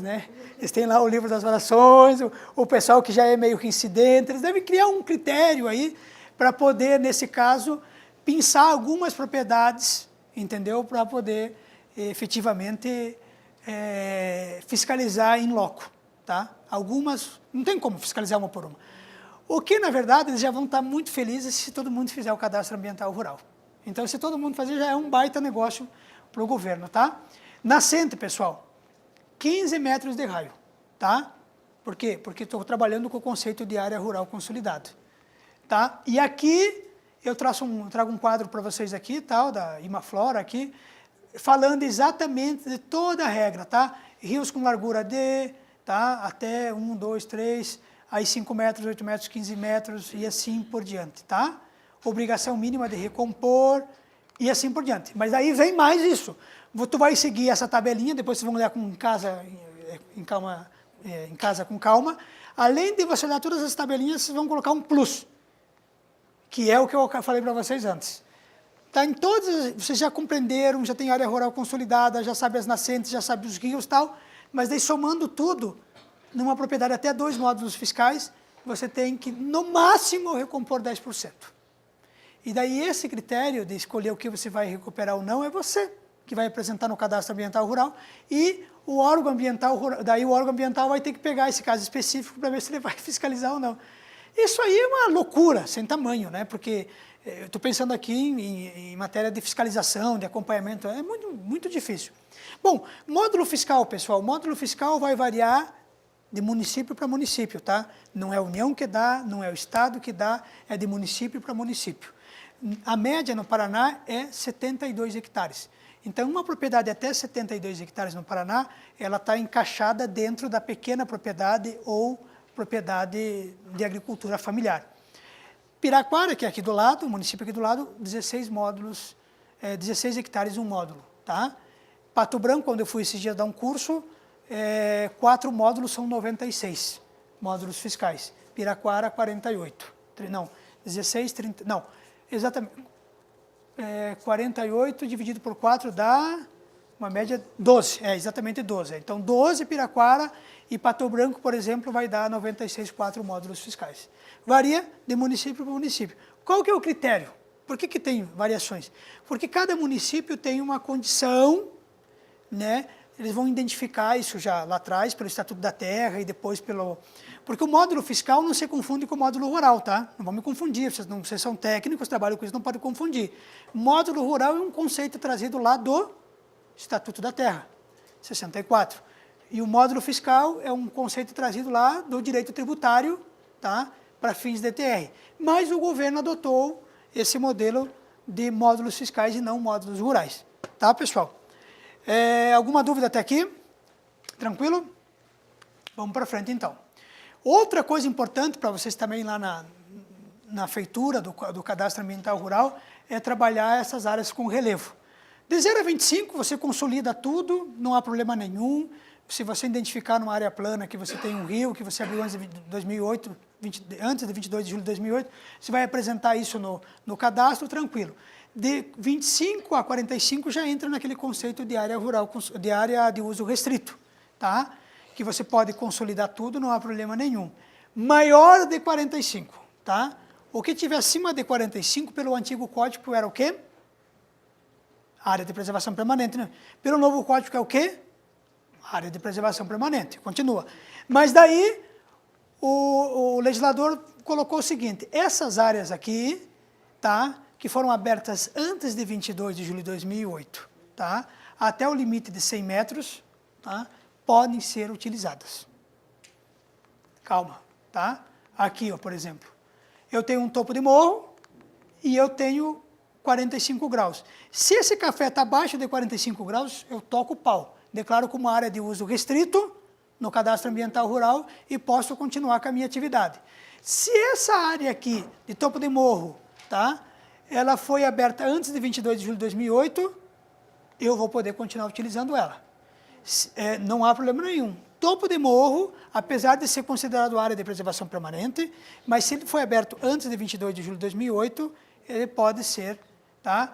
né? Eles têm lá o livro das variações, o pessoal que já é meio reincidente, eles devem criar um critério aí para poder, nesse caso, pensar algumas propriedades, entendeu? Para poder efetivamente fiscalizar em loco, tá? Algumas, não tem como fiscalizar uma por uma. O que, na verdade, eles já vão estar muito felizes se todo mundo fizer o cadastro ambiental rural. Então, se todo mundo fazer, já é um baita negócio para o governo, tá? Nascente, pessoal, 15 metros de raio, tá? Por quê? Porque estou trabalhando com o conceito de área rural consolidado, tá? E aqui eu trago um quadro para vocês aqui, tal, da Imaflora aqui, falando exatamente de toda a regra, tá? Rios com largura D, tá? Até 1, 2, 3, aí 5 metros, 8 metros, 15 metros e assim por diante, tá? Obrigação mínima de recompor e assim por diante. Mas aí vem mais isso. Tu vai seguir essa tabelinha, depois vocês vão olhar em casa com calma. Além de você olhar todas as tabelinhas, vocês vão colocar um plus, que é o que eu falei para vocês antes. Tá em todas, vocês já compreenderam, já tem área rural consolidada, já sabe as nascentes, já sabe os rios e tal, mas daí somando tudo, numa propriedade até 2 módulos fiscais, você tem que, no máximo, recompor 10%. E daí esse critério de escolher o que você vai recuperar ou não é você que vai apresentar no cadastro ambiental rural, e o órgão ambiental, daí o órgão ambiental vai ter que pegar esse caso específico para ver se ele vai fiscalizar ou não. Isso aí é uma loucura, sem tamanho, né? Porque eu estou pensando aqui em matéria de fiscalização, de acompanhamento, é muito, muito difícil. Bom, módulo fiscal, pessoal, módulo fiscal vai variar de município para município, tá? Não é a União que dá, não é o Estado que dá, é de município para município. A média no Paraná é 72 hectares. Então, uma propriedade até 72 hectares no Paraná, ela está encaixada dentro da pequena propriedade ou propriedade de agricultura familiar. Piraquara, que é aqui do lado, o município aqui do lado, 16 módulos, 16 hectares um módulo, tá? Pato Branco, quando eu fui esses dias dar um curso, 4 módulos são 96 módulos fiscais. Piraquara, 48. Não, 16, 30, não, exatamente. 48 dividido por 4 dá uma média 12, exatamente 12. Então, 12 Piraquara e Pato Branco, por exemplo, vai dar 96, 4 módulos fiscais. Varia de município para município. Qual que é o critério? Por que tem variações? Porque cada município tem uma condição, né? Eles vão identificar isso já lá atrás, pelo Estatuto da Terra e depois pelo... Porque o módulo fiscal não se confunde com o módulo rural, tá? Não vão me confundir, vocês são técnicos, trabalham com isso, não podem confundir. Módulo rural é um conceito trazido lá do Estatuto da Terra, 64. E o módulo fiscal é um conceito trazido lá do direito tributário, tá? Para fins de TR. Mas o governo adotou esse modelo de módulos fiscais e não módulos rurais. Tá, pessoal? Alguma dúvida até aqui? Tranquilo? Vamos para frente, então. Outra coisa importante para vocês também lá na feitura do cadastro ambiental rural é trabalhar essas áreas com relevo. De 0 a 25, você consolida tudo, não há problema nenhum. Se você identificar numa área plana que você tem um rio, que você abriu antes de 2008, antes de 22 de julho de 2008, você vai apresentar isso no cadastro, tranquilo. De 25 a 45 já entra naquele conceito de área rural, de área de uso restrito, tá? Que você pode consolidar tudo, não há problema nenhum. Maior de 45, tá? O que tiver acima de 45, pelo antigo código, era o quê? Área de preservação permanente, né? Pelo novo código é o quê? Área de preservação permanente, continua. Mas daí, o legislador colocou o seguinte, essas áreas aqui, tá? Que foram abertas antes de 22 de julho de 2008, tá? Até o limite de 100 metros, tá? Podem ser utilizadas. Calma, tá? Aqui, ó, por exemplo, eu tenho um topo de morro e eu tenho 45 graus. Se esse café está abaixo de 45 graus, eu toco o pau. Declaro como área de uso restrito no cadastro ambiental rural e posso continuar com a minha atividade. Se essa área aqui, de topo de morro, tá? Ela foi aberta antes de 22 de julho de 2008, eu vou poder continuar utilizando ela. Não há problema nenhum. Topo de morro, apesar de ser considerado área de preservação permanente, mas se ele foi aberto antes de 22 de julho de 2008, ele pode ser, tá?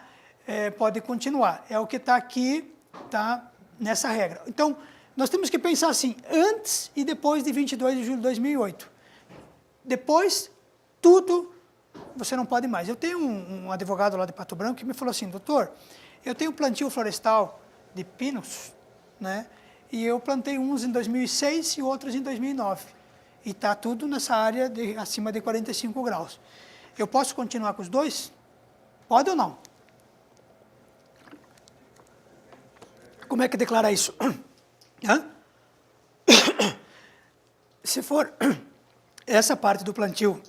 Pode continuar. É o que está aqui, tá? Nessa regra. Então, nós temos que pensar assim, antes e depois de 22 de julho de 2008. Depois, tudo, você não pode mais. Eu tenho um advogado lá de Pato Branco que me falou assim, doutor, eu tenho plantio florestal de pinos, né? E eu plantei uns em 2006 e outros em 2009. E está tudo nessa área acima de 45 graus. Eu posso continuar com os dois? Pode ou não? Como é que declara isso? Hã? Se for essa parte do plantio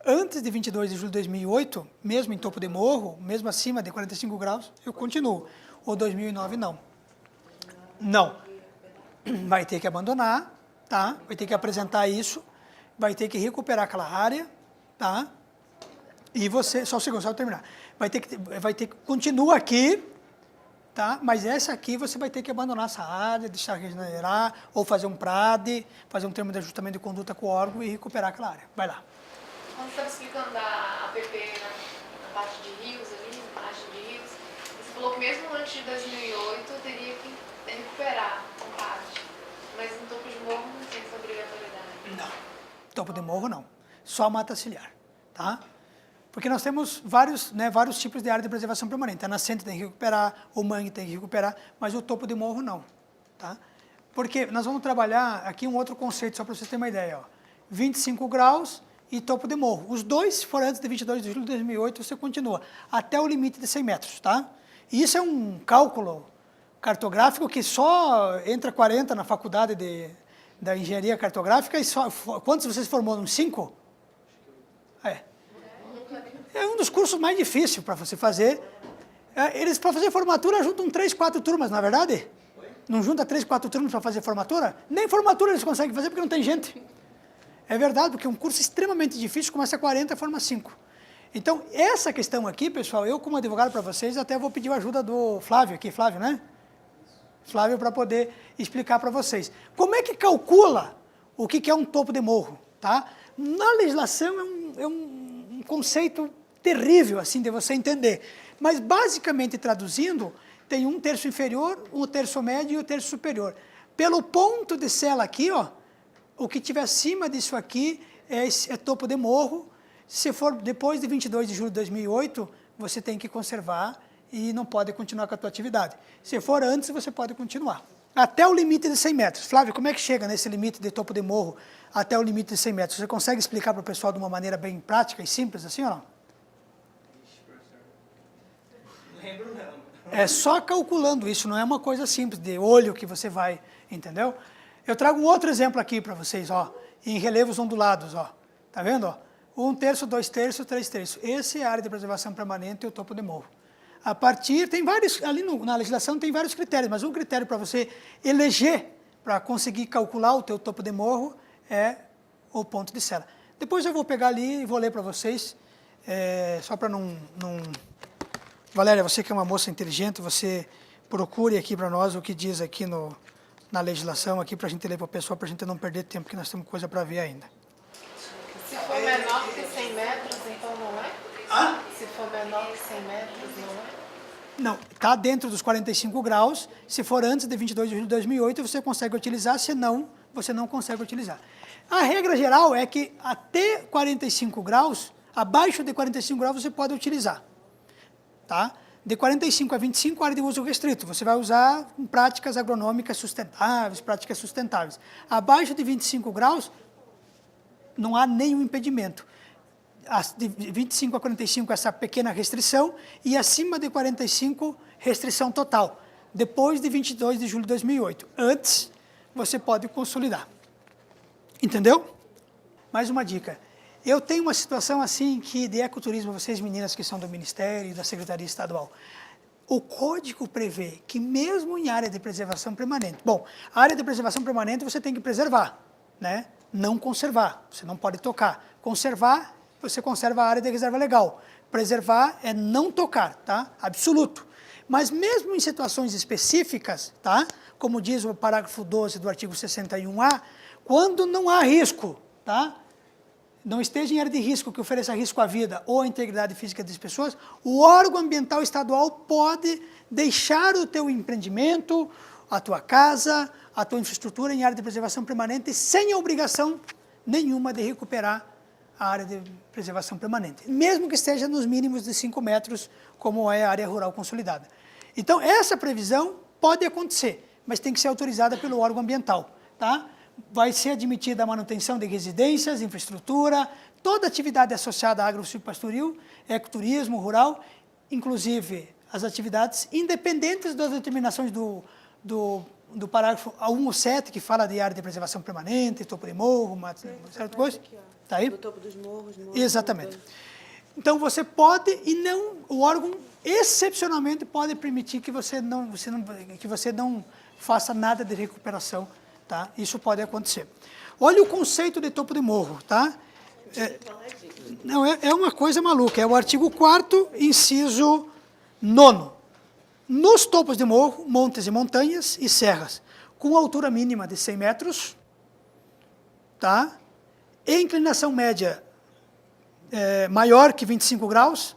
antes de 22 de julho de 2008, mesmo em topo de morro, mesmo acima de 45 graus, eu continuo. Ou 2009, não. Não. Vai ter que abandonar, tá? Vai ter que apresentar isso, vai ter que recuperar aquela área, tá? E você, só um segundo, só terminar. Vai ter que continua aqui, tá? Mas essa aqui você vai ter que abandonar essa área, deixar regenerar, ou fazer um PRAD, fazer um termo de ajustamento de conduta com o órgão e recuperar aquela área. Vai lá. Quando você estava explicando da APP na parte de rios ali, na parte de rios, você falou que mesmo antes de 2008 eu teria que recuperar uma parte, mas no topo de morro não tem essa obrigatoriedade. Não, topo de morro não, só mata ciliar, tá? Porque nós temos vários tipos de área de preservação permanente. A nascente tem que recuperar, o mangue tem que recuperar, mas o topo de morro não, tá? Porque nós vamos trabalhar aqui um outro conceito, só para vocês terem uma ideia, ó. 25 graus e topo de morro. Os dois, se for antes de 22 de julho de 2008, você continua até o limite de 100 metros, tá? E isso é um cálculo cartográfico que só entra 40 na faculdade da engenharia cartográfica e só... Quantos vocês formou? Uns 5? É um dos cursos mais difíceis para você fazer. Eles, para fazer formatura, juntam 3, 4 turmas, não é verdade? Não junta 3, 4 turmas para fazer formatura? Nem formatura eles conseguem fazer porque não tem gente. É verdade, porque é um curso extremamente difícil, começa a 40 e forma 5. Então, essa questão aqui, pessoal, eu como advogado para vocês, até vou pedir a ajuda do Flávio aqui, Flávio, né? Flávio, para poder explicar para vocês. Como é que calcula o que é um topo de morro, tá? Na legislação é um conceito terrível, assim, de você entender. Mas, basicamente, traduzindo, tem um terço inferior, um terço médio e um terço superior. Pelo ponto de sela aqui, ó, o que tiver acima disso aqui é topo de morro. Se for depois de 22 de julho de 2008, você tem que conservar e não pode continuar com a tua atividade. Se for antes, você pode continuar. Até o limite de 100 metros. Flávio, como é que chega nesse limite de topo de morro até o limite de 100 metros? Você consegue explicar para o pessoal de uma maneira bem prática e simples, assim ou não? Lembro não. É só calculando isso, não é uma coisa simples, de olho que você vai, entendeu? Eu trago um outro exemplo aqui para vocês, ó, em relevos ondulados, ó. Tá vendo, ó? 1 terço, 2 terços, 3 terços. Esse é a área de preservação permanente e o topo de morro. A partir, tem vários, ali na legislação tem vários critérios, mas um critério para você eleger, para conseguir calcular o teu topo de morro, é o ponto de sela. Depois eu vou pegar ali e vou ler para vocês, só para não... Valéria, você que é uma moça inteligente, você procure aqui para nós o que diz aqui na legislação, aqui para a gente ler para o pessoal, para a gente não perder tempo, porque nós temos coisa para ver ainda. Se for menor que 100 metros, então não é? Hã? Se for menor que 100 metros, não é? Não, está dentro dos 45 graus. Se for antes de 22 de julho de 2008, você consegue utilizar, senão, você não consegue utilizar. A regra geral é que até 45 graus, abaixo de 45 graus, você pode utilizar. Tá? De 45 a 25, área de uso restrito. Você vai usar em práticas agronômicas sustentáveis, práticas sustentáveis. Abaixo de 25 graus, não há nenhum impedimento. De 25 a 45, essa pequena restrição, e acima de 45, restrição total. Depois de 22 de julho de 2008. Antes, você pode consolidar. Entendeu? Mais uma dica. Eu tenho uma situação assim que de ecoturismo, vocês meninas que são do Ministério e da Secretaria Estadual, o código prevê que mesmo em área de preservação permanente, bom, a área de preservação permanente você tem que preservar, né? Não conservar, você não pode tocar. Conservar, você conserva a área de reserva legal. Preservar é não tocar, tá? Absoluto. Mas mesmo em situações específicas, tá? Como diz o parágrafo 12 do artigo 61A, quando não há risco, tá? não esteja em área de risco que ofereça risco à vida ou à integridade física das pessoas, o órgão ambiental estadual pode deixar o teu empreendimento, a tua casa, a tua infraestrutura em área de preservação permanente sem obrigação nenhuma de recuperar a área de preservação permanente, mesmo que esteja nos mínimos de 5 metros, como é a área rural consolidada. Então, essa previsão pode acontecer, mas tem que ser autorizada pelo órgão ambiental, tá? Vai ser admitida a manutenção de residências, infraestrutura, toda atividade associada à agro-silvopastoril, ecoturismo rural, inclusive as atividades independentes das determinações do parágrafo 107, que fala de área de preservação permanente, topo de morro, uma certa coisa. Tá aí? Do topo dos morros. Exatamente. Então, você pode e não, o órgão excepcionalmente pode permitir que você não faça nada de recuperação, tá? Isso pode acontecer. Olha o conceito de topo de morro, tá? É uma coisa maluca, é o artigo 4º, inciso 9º. Nos topos de morro, montes e montanhas e serras, com altura mínima de 100 metros, tá? E inclinação média maior que 25 graus,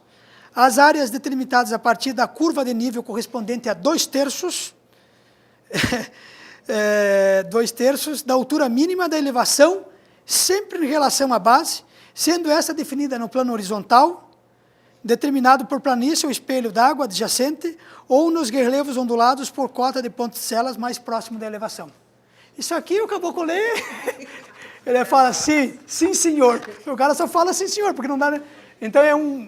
as áreas delimitadas a partir da curva de nível correspondente a 2/3, 2/3 da altura mínima da elevação, sempre em relação à base, sendo essa definida no plano horizontal, determinado por planície ou espelho d'água adjacente, ou nos relevos ondulados por cota de ponticelas mais próximo da elevação. Isso aqui o caboclo lê, ele fala sim, sim senhor. O cara só fala sim senhor, porque não dá, né? Então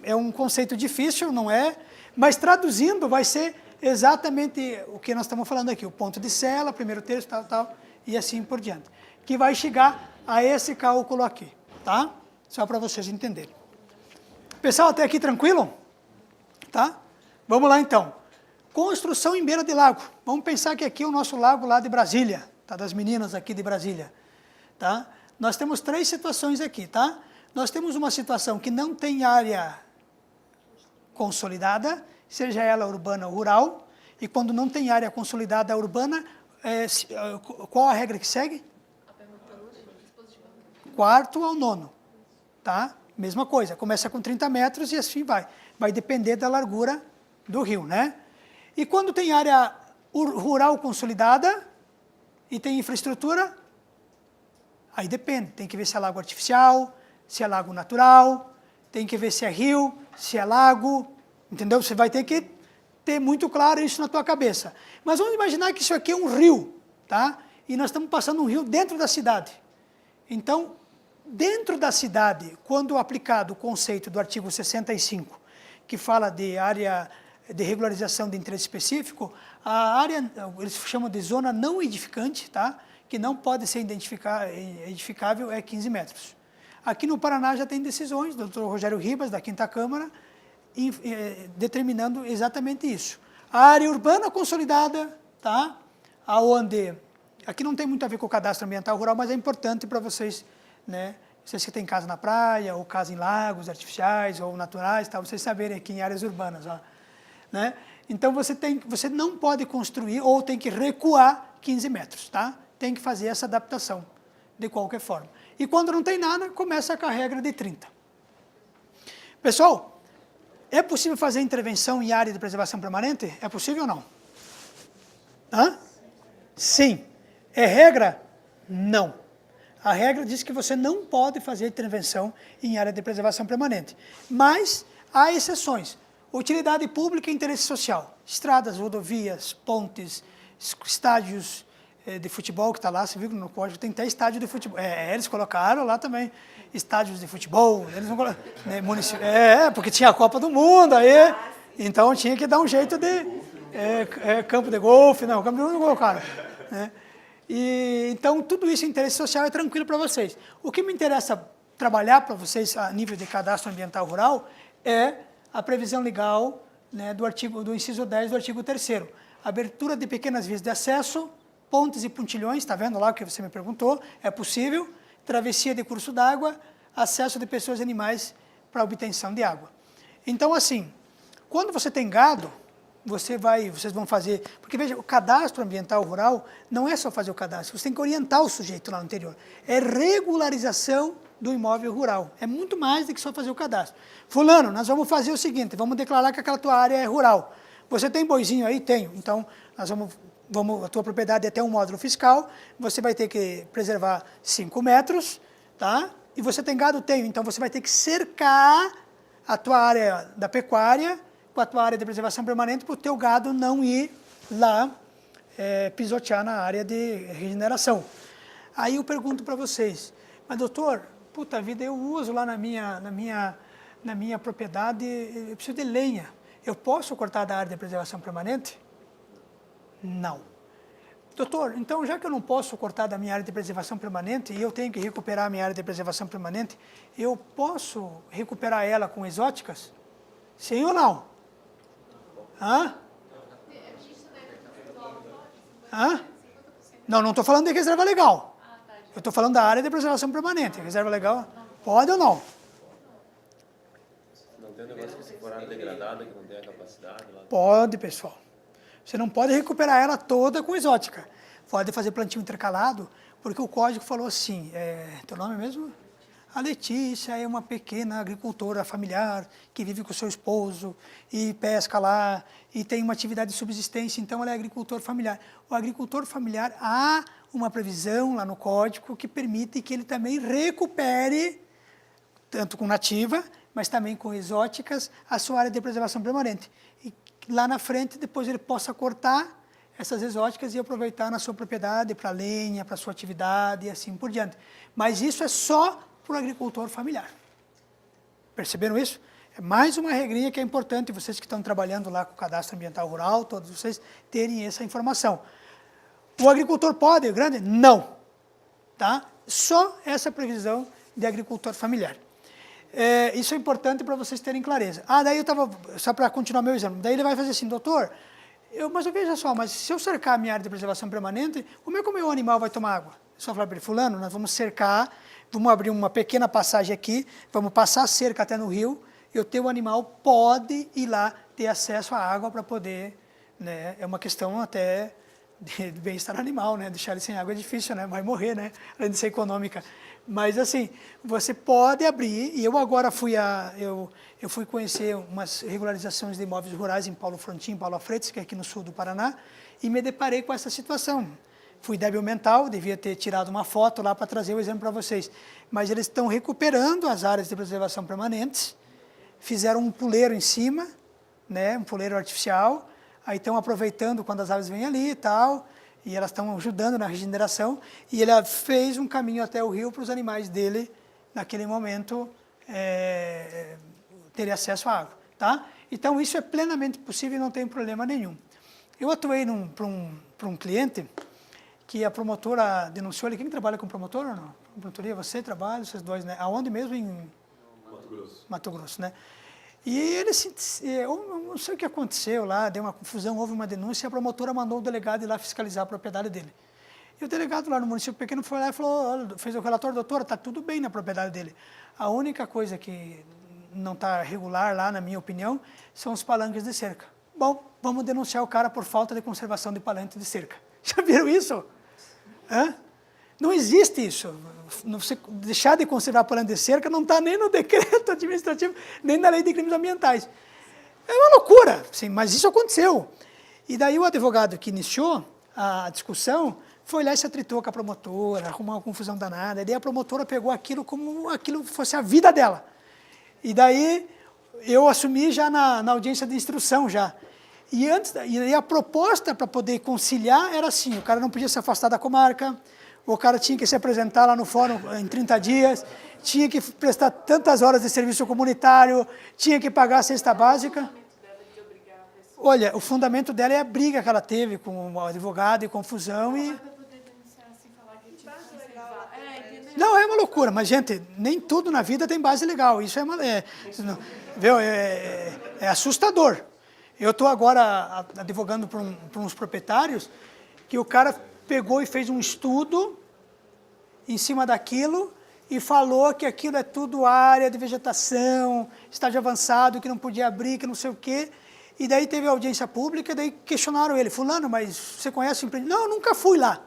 é um conceito difícil, não é? Mas traduzindo vai ser exatamente o que nós estamos falando aqui, o ponto de cela, primeiro terço, tal, e assim por diante. Que vai chegar a esse cálculo aqui, tá? Só para vocês entenderem. Pessoal, até aqui tranquilo? Tá? Vamos lá então. Construção em beira de lago. Vamos pensar que aqui é o nosso lago lá de Brasília, tá? Das meninas aqui de Brasília, tá? Nós temos 3 situações aqui, tá? Nós temos uma situação que não tem área consolidada, seja ela urbana ou rural, e quando não tem área consolidada urbana, qual a regra que segue? 4º ao 9º, tá? Mesma coisa, começa com 30 metros e assim vai. Vai depender da largura do rio, né? E quando tem área rural consolidada e tem infraestrutura, aí depende. Tem que ver se é lago artificial, se é lago natural, tem que ver se é rio, se é lago, entendeu? Você vai ter que ter muito claro isso na tua cabeça. Mas vamos imaginar que isso aqui é um rio, tá? E nós estamos passando um rio dentro da cidade. Então, dentro da cidade, quando aplicado o conceito do artigo 65, que fala de área de regularização de interesse específico, a área, eles chamam de zona não edificante, tá? Que não pode ser edificável, é 15 metros. Aqui no Paraná já tem decisões, do Dr. Rogério Ribas, da 5ª Câmara, determinando exatamente isso. A área urbana consolidada, tá? Aonde, aqui não tem muito a ver com o cadastro ambiental rural, mas é importante para vocês, né? Vocês que têm casa na praia, ou casa em lagos artificiais, ou naturais, tá? Vocês saberem aqui em áreas urbanas, ó, né? Então, você não pode construir, ou tem que recuar 15 metros, tá? Tem que fazer essa adaptação, de qualquer forma. E quando não tem nada, começa com a regra de 30. Pessoal, é possível fazer intervenção em área de preservação permanente? É possível ou não? Hã? Sim. É regra? Não. A regra diz que você não pode fazer intervenção em área de preservação permanente. Mas há exceções. Utilidade pública e interesse social. Estradas, rodovias, pontes, estádios de futebol que está lá, você viu que no código tem até estádio de futebol. Eles colocaram lá também estádios de futebol. Eles não colocaram, né, porque tinha a Copa do Mundo, aí, então tinha que dar um jeito de campo de golfe, não, campo de golfe não colocaram, né? E, então, tudo isso, interesse social, é tranquilo para vocês. O que me interessa trabalhar para vocês a nível de cadastro ambiental rural é a previsão legal, né, do inciso 10 do artigo 3º. Abertura de pequenas vias de acesso, pontes e pontilhões, está vendo lá o que você me perguntou, é possível, travessia de curso d'água, acesso de pessoas e animais para obtenção de água. Então, assim, quando você tem gado, vocês vão fazer... Porque, veja, o cadastro ambiental rural não é só fazer o cadastro, você tem que orientar o sujeito lá no interior. É regularização do imóvel rural. É muito mais do que só fazer o cadastro. Fulano, nós vamos fazer o seguinte, vamos declarar que aquela tua área é rural. Você tem boizinho aí? Tenho. Então, nós vamos a tua propriedade é até um módulo fiscal, você vai ter que preservar 5 metros, tá? E você tem gado? Tenho. Então, você vai ter que cercar a tua área da pecuária com a tua área de preservação permanente para o teu gado não ir lá pisotear na área de regeneração. Aí eu pergunto para vocês, mas doutor, puta vida, eu uso lá na minha propriedade, eu preciso de lenha. Eu posso cortar da área de preservação permanente? Não. Doutor, então já que eu não posso cortar da minha área de preservação permanente e eu tenho que recuperar a minha área de preservação permanente, eu posso recuperar ela com exóticas? Sim ou não? Hã? Hã? Não, não estou falando de reserva legal. Eu estou falando da área de preservação permanente. Reserva legal, pode ou não? Não tem um negócio que se for área degradada, que não tem a capacidade lá. Pode, pessoal. Você não pode recuperar ela toda com exótica. Pode fazer plantio intercalado, porque o código falou assim, teu nome mesmo? A Letícia é uma pequena agricultora familiar que vive com o seu esposo e pesca lá e tem uma atividade de subsistência, então ela é agricultor familiar. O agricultor familiar, há uma previsão lá no código que permite que ele também recupere, tanto com nativa, mas também com exóticas, a sua área de preservação permanente. E lá na frente, depois ele possa cortar essas exóticas e aproveitar na sua propriedade para lenha, para sua atividade e assim por diante. Mas isso é só para o agricultor familiar. Perceberam isso? É mais uma regrinha que é importante, vocês que estão trabalhando lá com o cadastro ambiental rural, todos vocês terem essa informação. O agricultor pode, grande? Não. Tá? Só essa previsão de agricultor familiar. Isso é importante para vocês terem clareza. Daí eu estava, só para continuar meu exame, daí ele vai fazer assim, doutor, mas veja só, mas se eu cercar a minha área de preservação permanente, como é que o meu animal vai tomar água? Eu só falar para ele, fulano, nós vamos cercar, vamos abrir uma pequena passagem aqui, vamos passar a cerca até no rio, e o teu animal pode ir lá ter acesso à água para poder, né, é uma questão até de bem-estar animal, né, deixar ele sem água é difícil, né, vai morrer, né, além de ser econômica. Mas assim, você pode abrir, e eu agora eu fui conhecer umas regularizações de imóveis rurais em Paulo Frontin, Paulo Freitas, que é aqui no sul do Paraná, e me deparei com essa situação. Fui débil mental, devia ter tirado uma foto lá para trazer o exemplo para vocês. Mas eles estão recuperando as áreas de preservação permanentes, fizeram um puleiro em cima, né, um puleiro artificial, aí estão aproveitando quando as aves vêm ali e tal, e elas estão ajudando na regeneração, e ele fez um caminho até o rio para os animais dele, naquele momento, terem acesso à água. Tá? Então, isso é plenamente possível e não tem problema nenhum. Eu atuei para um cliente que a promotora denunciou ele. Quem trabalha com promotor ou não? Promotoria, você trabalha, vocês dois, né? Aonde mesmo? Em Mato Grosso. Mato Grosso, né? E ele, eu não sei o que aconteceu lá, deu uma confusão, houve uma denúncia, e a promotora mandou o delegado ir lá fiscalizar a propriedade dele. E o delegado lá no município pequeno foi lá e falou, fez o relatório, doutora, está tudo bem na propriedade dele. A única coisa que não está regular lá, na minha opinião, são os palanques de cerca. Bom, vamos denunciar o cara por falta de conservação de palanque de cerca. Já viram isso? Hã? Não existe isso. Você deixar de conservar palanque de cerca não está nem no decreto administrativo, nem na lei de crimes ambientais. É uma loucura, sim, mas isso aconteceu. E daí o advogado que iniciou a discussão foi lá e se atritou com a promotora, arrumou uma confusão danada. E daí a promotora pegou aquilo como aquilo fosse a vida dela. E daí eu assumi já na audiência de instrução já. E a proposta para poder conciliar era assim, o cara não podia se afastar da comarca, o cara tinha que se apresentar lá no fórum em 30 dias, tinha que prestar tantas horas de serviço comunitário, tinha que pagar a cesta básica. Olha, o fundamento dela é a briga que ela teve com o advogado e confusão e... Não, é uma loucura, mas, gente, nem tudo na vida tem base legal. Isso é assustador. Eu estou agora advogando para uns proprietários que o cara pegou e fez um estudo em cima daquilo e falou que aquilo é tudo área de vegetação, estágio avançado, que não podia abrir, que não sei o quê. E daí teve audiência pública, daí questionaram ele, fulano, mas você conhece o empreendimento? Não, eu nunca fui lá.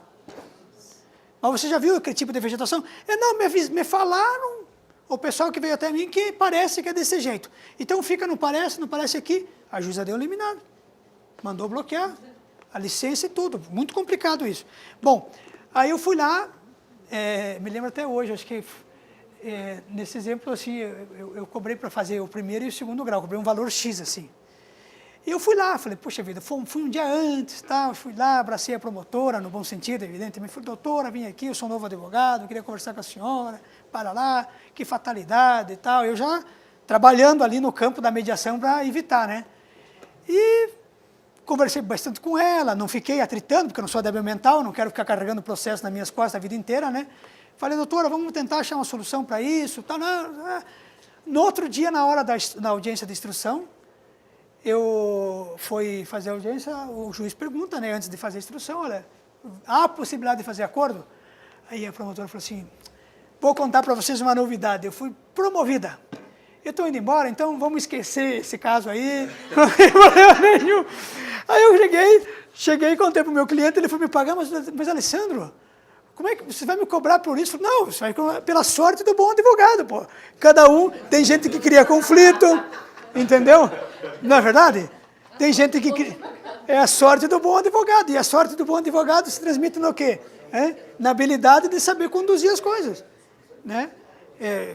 Mas você já viu aquele tipo de vegetação? Não, me falaram, o pessoal que veio até mim, que parece que é desse jeito. Então fica, não parece aqui. A juíza deu liminar, mandou bloquear a licença e tudo. Muito complicado isso. Bom, aí eu fui lá, me lembro até hoje, acho que nesse exemplo, assim, eu cobrei para fazer o primeiro e o segundo grau, cobrei um valor X, assim. E eu fui lá, falei, poxa vida, fui um dia antes, tá? Fui lá, abracei a promotora, no bom sentido, evidentemente. Falei, doutora, vim aqui, eu sou um novo advogado, queria conversar com a senhora, para lá, que fatalidade e tal. Eu já trabalhando ali no campo da mediação para evitar, né? E conversei bastante com ela, não fiquei atritando, porque eu não sou débil mental, não quero ficar carregando o processo nas minhas costas a vida inteira, né? Falei, doutora, vamos tentar achar uma solução para isso, tal. No outro dia, na hora da audiência de instrução, eu fui fazer a audiência, o juiz pergunta, né, antes de fazer a instrução, olha, há a possibilidade de fazer acordo? Aí a promotora falou assim, vou contar para vocês uma novidade, eu fui promovida. Eu estou indo embora, então vamos esquecer esse caso aí, não tem problema nenhum. Aí eu cheguei e contei para o meu cliente, ele foi me pagar, mas Alessandro, como é que você vai me cobrar por isso? Não, isso vai pela sorte do bom advogado, pô. Cada um, tem gente que cria conflito, entendeu? Não é verdade? Tem gente que... É a sorte do bom advogado. E a sorte do bom advogado se transmite no quê? Na habilidade de saber conduzir as coisas. Né?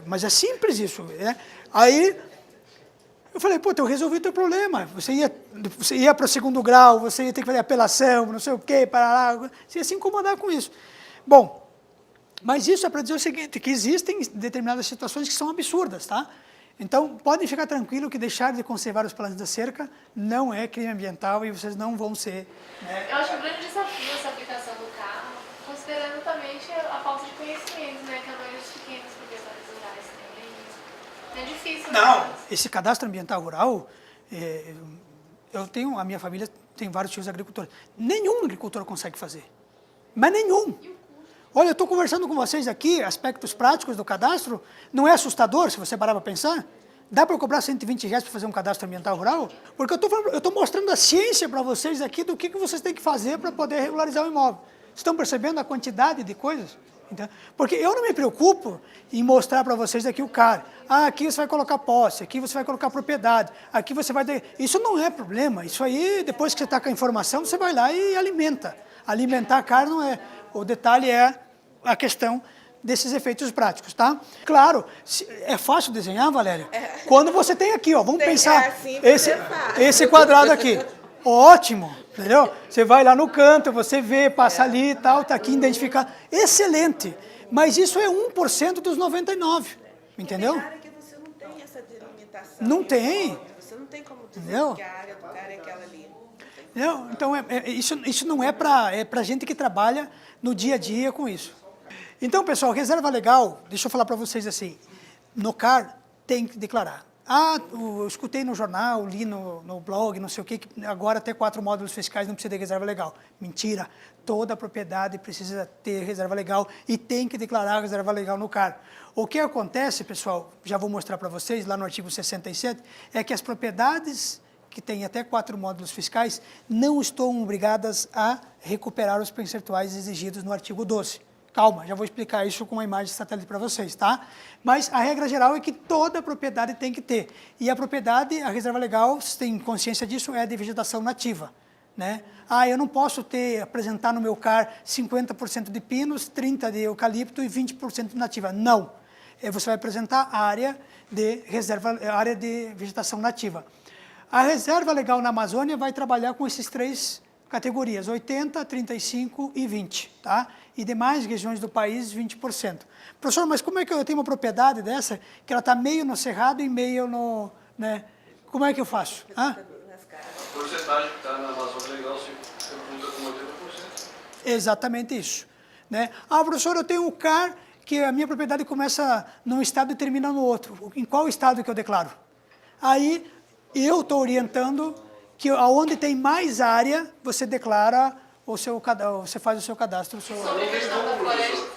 Mas é simples isso. Né? Aí, eu falei, pô, eu resolvi o teu problema. Você ia para o segundo grau, você ia ter que fazer apelação, não sei o quê, para lá. Você ia se incomodar com isso. Bom, mas isso é para dizer o seguinte, que existem determinadas situações que são absurdas, tá? Então, podem ficar tranquilos que deixar de conservar os planos da cerca não é crime ambiental e vocês não vão ser... Né? Eu acho um grande desafio essa aplicação do carro, considerando também a falta de conhecimento, né, que a maioria dos pequenos proprietários rurais tem. É difícil. Não, né? esse cadastro ambiental rural, a minha família tem vários tios agricultores. Nenhum agricultor consegue fazer, mas nenhum. Olha, eu estou conversando com vocês aqui, aspectos práticos do cadastro, não é assustador se você parar para pensar? Dá para eu cobrar R$120 para fazer um cadastro ambiental rural? Porque eu estou mostrando a ciência para vocês aqui do que vocês têm que fazer para poder regularizar o imóvel. Vocês estão percebendo a quantidade de coisas? Então, porque eu não me preocupo em mostrar para vocês aqui o CAR. Aqui você vai colocar posse, aqui você vai colocar propriedade, aqui você vai... Isso não é problema, isso aí, depois que você está com a informação, você vai lá e alimenta. Alimentar a CAR não é... O detalhe é a questão desses efeitos práticos, tá? Claro, é fácil desenhar, Valéria? Quando você tem aqui, ó, vamos pensar, esse quadrado aqui, ótimo, entendeu? Você vai lá no canto, você vê, passa ali e tal, tá aqui identificado, excelente, mas isso é 1% dos 99, entendeu? Tem área que você não tem essa delimitação. Não tem. Você não tem como dizer Entendeu? que a área do cara é aquela ali. Não, então, isso não é para gente que trabalha no dia a dia com isso. Então, pessoal, reserva legal, deixa eu falar para vocês assim, no CAR tem que declarar. Eu escutei no jornal, li no blog, não sei o que agora até 4 módulos fiscais não precisa de reserva legal. Mentira, toda propriedade precisa ter reserva legal e tem que declarar a reserva legal no CAR. O que acontece, pessoal, já vou mostrar para vocês, lá no artigo 67, é que as propriedades que têm até 4 módulos fiscais não estão obrigadas a recuperar os percentuais exigidos no artigo 12. Calma, já vou explicar isso com uma imagem satélite para vocês, tá? Mas a regra geral é que toda propriedade tem que ter. E a propriedade, a reserva legal, vocês têm consciência disso, é de vegetação nativa, né? Eu não posso apresentar no meu CAR 50% de pinos, 30% de eucalipto e 20% de nativa. Não. Você vai apresentar a área de vegetação nativa. A reserva legal na Amazônia vai trabalhar com esses 3 categorias, 80%, 35% e 20%, tá? E demais regiões do país, 20%. Professor, mas como é que eu tenho uma propriedade dessa, que ela está meio no cerrado e meio no... Né? Como é que eu faço? A porcentagem que está na Amazônia Legal se pergunta com 80%. Exatamente isso. Né? Professor, eu tenho um CAR que a minha propriedade começa num estado e termina no outro. Em qual estado que eu declaro? Aí, eu estou orientando que aonde tem mais área, você declara você faz o seu cadastro. Sobre a questão da floresta,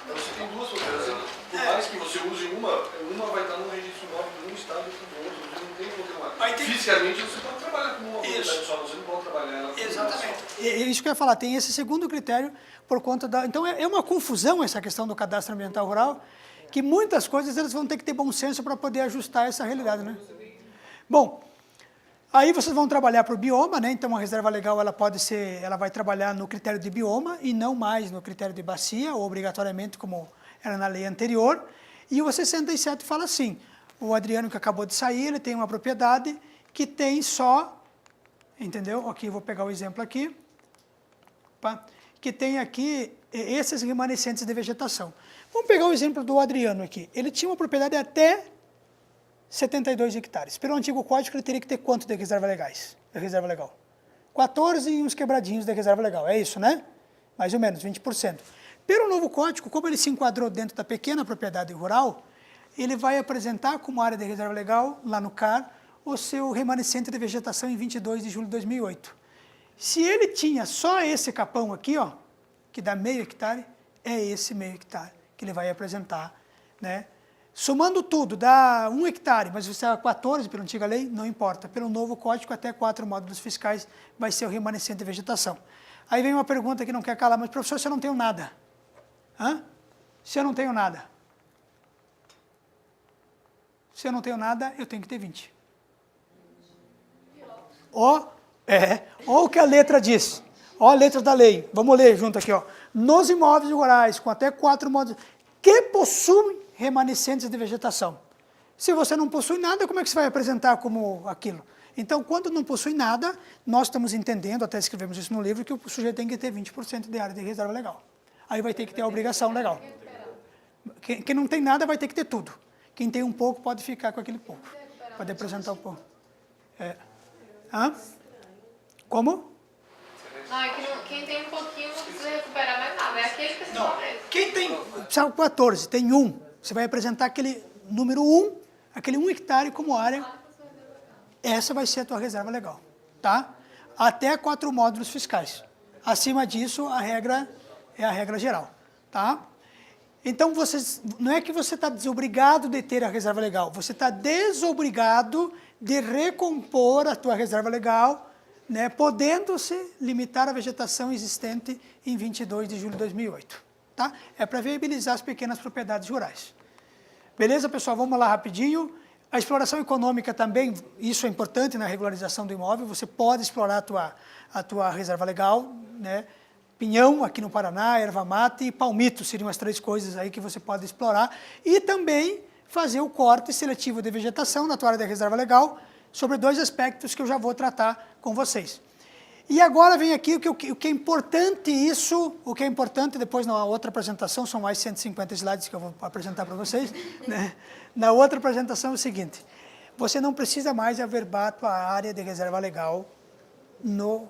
Você tem 2 propriedades. Por mais que você use uma vai estar no registro imóvel de um estado e do outro. Você não tem como ter uma Fisicamente você pode trabalhar como uma propriedade só, você não pode trabalhar ela como Exatamente. É isso que eu ia falar, tem esse segundo critério por conta da... Então é uma confusão essa questão do cadastro ambiental rural, que muitas coisas eles vão ter que ter bom senso para poder ajustar essa realidade, né? Bom, aí vocês vão trabalhar para o bioma, né? Então a reserva legal ela vai trabalhar no critério de bioma e não mais no critério de bacia, ou obrigatoriamente como era na lei anterior. E o 67 fala assim, o Adriano que acabou de sair, ele tem uma propriedade que tem só, entendeu? Aqui, vou pegar o exemplo aqui, opa, que tem aqui esses remanescentes de vegetação. Vamos pegar o exemplo do Adriano aqui. Ele tinha uma propriedade até 72 hectares. Pelo antigo código, ele teria que ter quanto de reserva legais? De reserva legal? 14 e uns quebradinhos de reserva legal. É isso, né? Mais ou menos, 20%. Pelo novo código, como ele se enquadrou dentro da pequena propriedade rural, ele vai apresentar como área de reserva legal, lá no CAR, o seu remanescente de vegetação em 22 de julho de 2008. Se ele tinha só esse capão aqui, ó, que dá meio hectare, é esse meio hectare que ele vai apresentar, né? Somando tudo, dá 1 hectare, mas você é 14 pela antiga lei, não importa. Pelo novo código, até 4 módulos fiscais vai ser o remanescente de vegetação. Aí vem uma pergunta que não quer calar, mas professor, se eu não tenho nada? Hã? Se eu não tenho nada? Se eu não tenho nada, eu tenho que ter 20. Ó o que a letra diz. Ó a letra da lei. Vamos ler junto aqui, ó. Nos imóveis rurais, com até 4 módulos, que possuem remanescentes de vegetação. Se você não possui nada, como é que você vai apresentar como aquilo? Então, quando não possui nada, nós estamos entendendo, até escrevemos isso no livro, que o sujeito tem que ter 20% de área de reserva legal. Aí vai ter que ter a obrigação legal. Quem não tem nada vai ter que ter tudo. Quem tem um pouco pode ficar com aquele pouco. Pode apresentar um pouco. Hã? Como? Não, é que quem tem um pouquinho não precisa recuperar mais nada. É aquele que você não mesmo. Quem tem, sabe, 14, tem 1. Você vai apresentar aquele número 1, aquele 1 hectare como área. Essa vai ser a tua reserva legal, tá? Até 4 módulos fiscais. Acima disso, a regra é a regra geral, tá? Então, não é que você está desobrigado de ter a reserva legal, você está desobrigado de recompor a tua reserva legal, né, podendo-se limitar a vegetação existente em 22 de julho de 2008. Tá? É para viabilizar as pequenas propriedades rurais. Beleza, pessoal? Vamos lá rapidinho. A exploração econômica também, isso é importante na regularização do imóvel, você pode explorar a tua reserva legal, né? Pinhão, aqui no Paraná, erva mate e palmito, seriam as 3 coisas aí que você pode explorar. E também fazer o corte seletivo de vegetação na tua área de reserva legal, sobre 2 aspectos que eu já vou tratar com vocês. E agora vem aqui o que é importante o que é importante, depois na outra apresentação, são mais 150 slides que eu vou apresentar para vocês, né? Na outra apresentação é o seguinte, você não precisa mais averbar a tua área de reserva legal no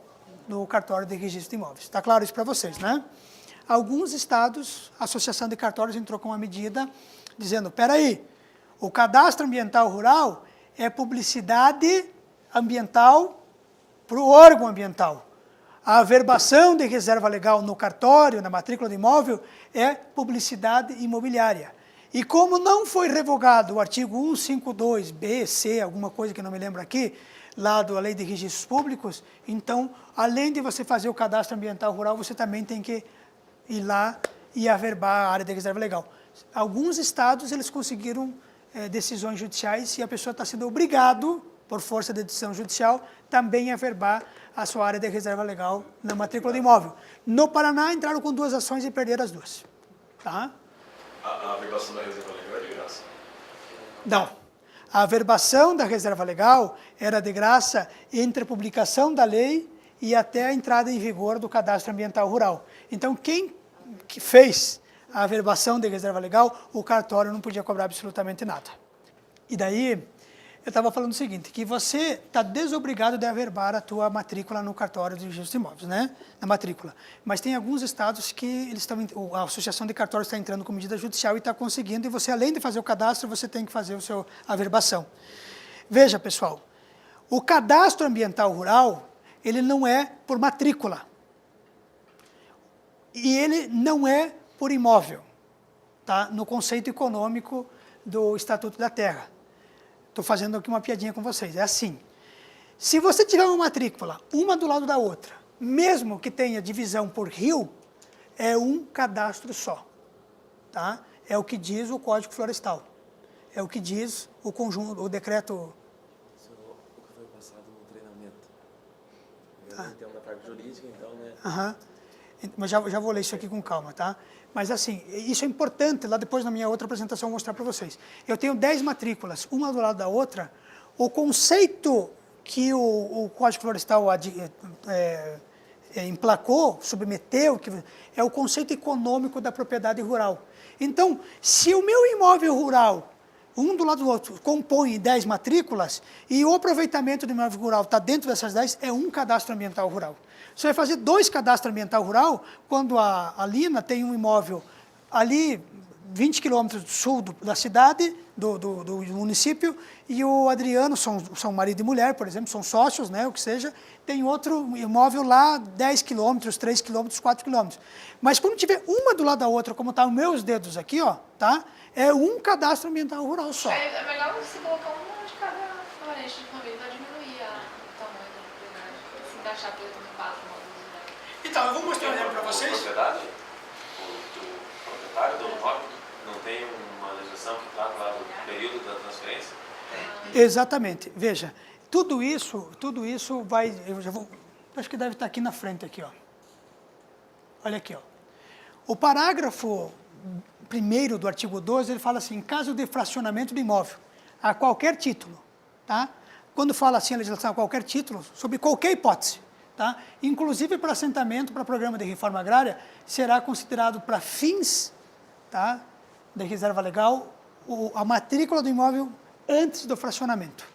cartório de registro de imóveis. Está claro isso para vocês, né? Alguns estados, a Associação de Cartórios entrou com uma medida dizendo, peraí, o cadastro ambiental rural é publicidade ambiental para o órgão ambiental. A averbação de reserva legal no cartório, na matrícula do imóvel, é publicidade imobiliária. E como não foi revogado o artigo 152, B, C, alguma coisa que não me lembro aqui, lá da Lei de Registros Públicos, então, além de você fazer o cadastro ambiental rural, você também tem que ir lá e averbar a área de reserva legal. Alguns estados, eles conseguiram decisões judiciais e a pessoa está sendo obrigado, por força de decisão judicial, também averbar a sua área de reserva legal na matrícula do imóvel. No Paraná, entraram com 2 ações e perderam as 2. Tá? A averbação da reserva legal é de graça? Não. A averbação da reserva legal era de graça entre a publicação da lei e até a entrada em vigor do cadastro ambiental rural. Então, quem fez a averbação de reserva legal, o cartório não podia cobrar absolutamente nada. E daí, eu estava falando o seguinte, que você está desobrigado de averbar a tua matrícula no cartório de registro de imóveis, né? Na matrícula. Mas tem alguns estados que a Associação de Cartórios está entrando com medida judicial e está conseguindo, e você, além de fazer o cadastro, você tem que fazer a sua averbação. Veja, pessoal, o cadastro ambiental rural, ele não é por matrícula. E ele não é por imóvel, tá? No conceito econômico do Estatuto da Terra. Estou fazendo aqui uma piadinha com vocês. É assim. Se você tiver uma matrícula, uma do lado da outra, mesmo que tenha divisão por rio, é um cadastro só. Tá? É o que diz o Código Florestal. É o que diz o conjunto, o decreto. Isso é o que foi passado no treinamento. Tem uma parte jurídica, então, né? Aham. Mas já vou ler isso aqui com calma, tá? Mas assim, isso é importante, lá depois na minha outra apresentação eu vou mostrar para vocês. Eu tenho 10 matrículas, uma do lado da outra. O conceito que o Código Florestal emplacou, submeteu, que é o conceito econômico da propriedade rural. Então, se o meu imóvel rural, um do lado do outro, compõe 10 matrículas e o aproveitamento do imóvel rural está dentro dessas 10, é um cadastro ambiental rural. Você vai fazer 2 cadastros ambiental rural quando a Lina tem um imóvel ali 20 quilômetros do sul da cidade, do município, e o Adriano, são marido e mulher, por exemplo, são sócios, né, o que seja, tem outro imóvel lá 10 quilômetros, 3 quilômetros, 4 quilômetros. Mas quando tiver uma do lado da outra, como estão os meus dedos aqui, ó, tá? É um cadastro ambiental rural só. É melhor você colocar uma de cada parente de família para diminuir o tamanho da propriedade. Se encaixar por exemplo, 4 módulos, né? Então, eu vou mostrar um exemplo para vocês. Propriedade? O proprietário do imóvel não tem uma legislação que trata lá do período da transferência? Exatamente. Veja, tudo isso vai... Eu já vou... Acho que deve estar aqui na frente, aqui, ó. Olha aqui, ó. O parágrafo 1º do artigo 12, ele fala assim, em caso de fracionamento do imóvel, a qualquer título, tá? Quando fala assim a legislação a qualquer título, sobre qualquer hipótese, tá? Inclusive para assentamento, para programa de reforma agrária, será considerado para fins, tá, de reserva legal, a matrícula do imóvel antes do fracionamento.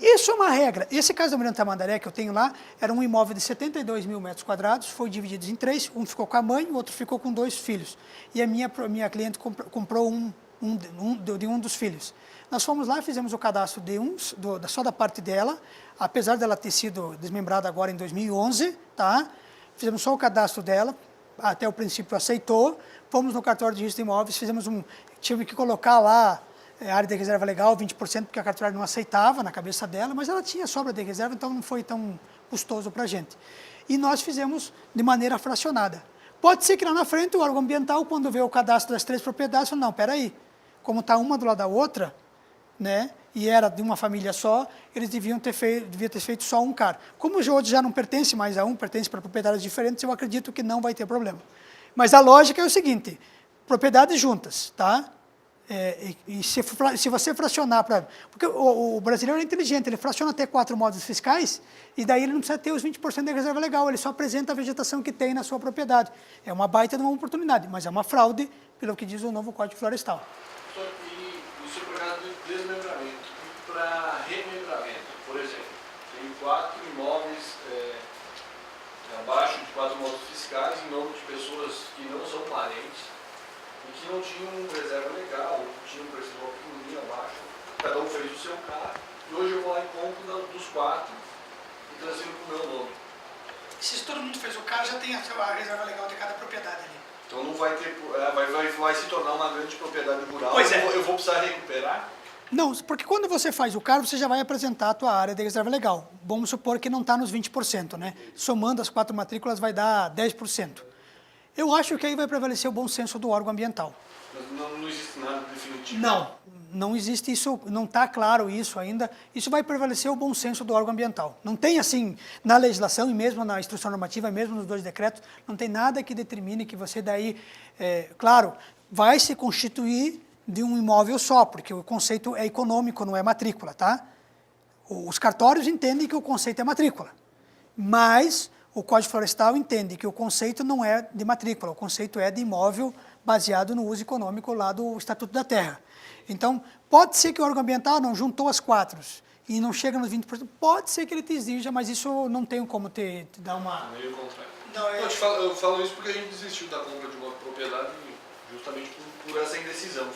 Isso é uma regra. Esse caso da Miranda Tamandaré que eu tenho lá, era um imóvel de 72 mil metros quadrados, foi dividido em 3, um ficou com a mãe, o outro ficou com 2 filhos. E a minha cliente comprou de um dos filhos. Nós fomos lá, fizemos o cadastro só da parte dela, apesar dela ter sido desmembrada agora em 2011, tá? Fizemos só o cadastro dela, até o princípio aceitou, fomos no cartório de registro de imóveis, tive que colocar lá área de reserva legal, 20%, porque a cartorária não aceitava na cabeça dela, mas ela tinha sobra de reserva, então não foi tão custoso para a gente. E nós fizemos de maneira fracionada. Pode ser que lá na frente o órgão ambiental, quando vê o cadastro das 3 propriedades, fala, não, peraí, como está uma do lado da outra, né, e era de uma família só, eles deviam ter feito só um CAR. Como os outros já não pertencem mais a um, pertencem para propriedades diferentes, eu acredito que não vai ter problema. Mas a lógica é o seguinte, propriedades juntas, tá? E se você fracionar, porque o brasileiro é inteligente, ele fraciona até 4 módulos fiscais e daí ele não precisa ter os 20% da reserva legal, ele só apresenta a vegetação que tem na sua propriedade. É uma baita de uma oportunidade, mas é uma fraude pelo que diz o novo Código Florestal. E isso é por causa do desmembramento. E para remembramento, por exemplo, tem 4 imóveis abaixo de 4 módulos fiscais em nome de pessoas que não são parentes, e que não tinham reserva legal, tinham um percentual pequenininho abaixo, cada um fez o seu carro, e hoje eu vou lá e compro dos 4 e transfiro para o meu nome. Se todo mundo fez o CAR, já tem a reserva legal de cada propriedade ali. Então não vai ter, vai se tornar uma grande propriedade rural. Pois é. Eu vou precisar recuperar? Não, porque quando você faz o CAR, você já vai apresentar a tua área de reserva legal. Vamos supor que não está nos 20%, né? Somando as 4 matrículas vai dar 10%. Eu acho que aí vai prevalecer o bom senso do órgão ambiental. Mas não existe nada definitivo? Não existe isso, não está claro isso ainda. Isso vai prevalecer o bom senso do órgão ambiental. Não tem assim, na legislação e mesmo na instrução normativa, e mesmo nos 2 decretos, não tem nada que determine que você daí, claro, vai se constituir de um imóvel só, porque o conceito é econômico, não é matrícula, tá? Os cartórios entendem que o conceito é matrícula, mas o Código Florestal entende que o conceito não é de matrícula, o conceito é de imóvel baseado no uso econômico lá do Estatuto da Terra. Então, pode ser que o órgão ambiental não juntou as 4 e não chega nos 20%, pode ser que ele te exija, mas isso não tem como te dar uma... Meio contrário. Não, eu falo isso porque a gente desistiu da compra de uma propriedade justamente por essa indecisão.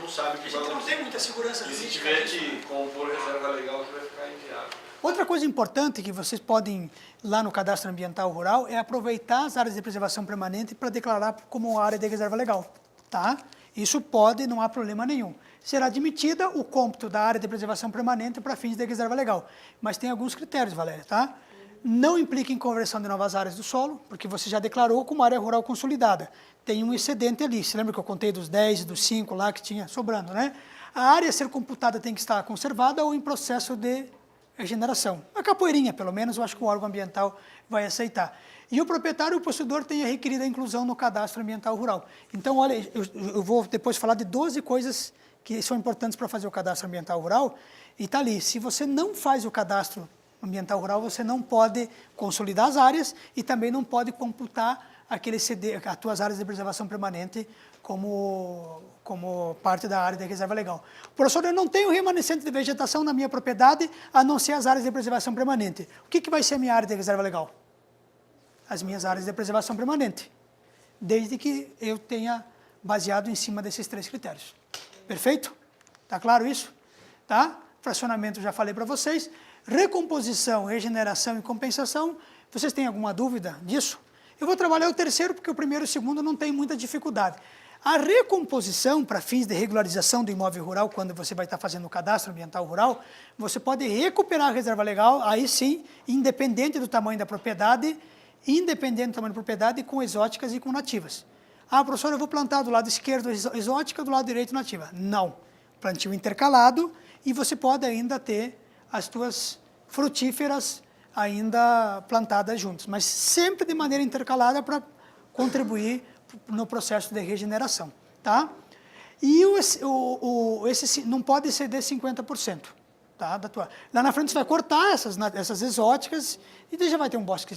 Não sabe o que vai acontecer. A gente não tem muita segurança e se jurídica tiver disso, que compor reserva legal, que vai ficar inviável. Outra coisa importante que vocês podem, lá no Cadastro Ambiental Rural, é aproveitar as áreas de preservação permanente para declarar como área de reserva legal, tá? Isso pode, não há problema nenhum. Será admitida o cômputo da área de preservação permanente para fins de reserva legal. Mas tem alguns critérios, Valéria, tá? Não implica em conversão de novas áreas do solo, porque você já declarou como área rural consolidada. Tem um excedente ali. Você lembra que eu contei dos 10 e dos 5 lá que tinha sobrando, né? A área a ser computada tem que estar conservada ou em processo de regeneração. A capoeirinha, pelo menos, eu acho que o órgão ambiental vai aceitar. E o proprietário e o possuidor têm a requerida inclusão no cadastro ambiental rural. Então, olha, eu vou depois falar de 12 coisas que são importantes para fazer o cadastro ambiental rural, e está ali. Se você não faz o cadastro ambiental rural, você não pode consolidar as áreas e também não pode computar as tuas áreas de preservação permanente como parte da área de reserva legal. Professor, eu não tenho remanescente de vegetação na minha propriedade, a não ser as áreas de preservação permanente. O que vai ser a minha área de reserva legal? As minhas áreas de preservação permanente, desde que eu tenha baseado em cima desses 3 critérios. Perfeito? Está claro isso? Tá? Fracionamento já falei para vocês. Recomposição, regeneração e compensação. Vocês têm alguma dúvida disso? Eu vou trabalhar o terceiro, porque o primeiro e o segundo não tem muita dificuldade. A recomposição, para fins de regularização do imóvel rural, quando você vai estar fazendo o cadastro ambiental rural, você pode recuperar a reserva legal, aí sim, independente do tamanho da propriedade, com exóticas e com nativas. Ah, professor, eu vou plantar do lado esquerdo exótica, do lado direito nativa. Não. Plantio intercalado, e você pode ainda ter as tuas frutíferas ainda plantadas juntas, mas sempre de maneira intercalada para contribuir no processo de regeneração, tá? E esse não pode exceder 50%, tá? Lá na frente você vai cortar essas exóticas e daí já vai ter um bosque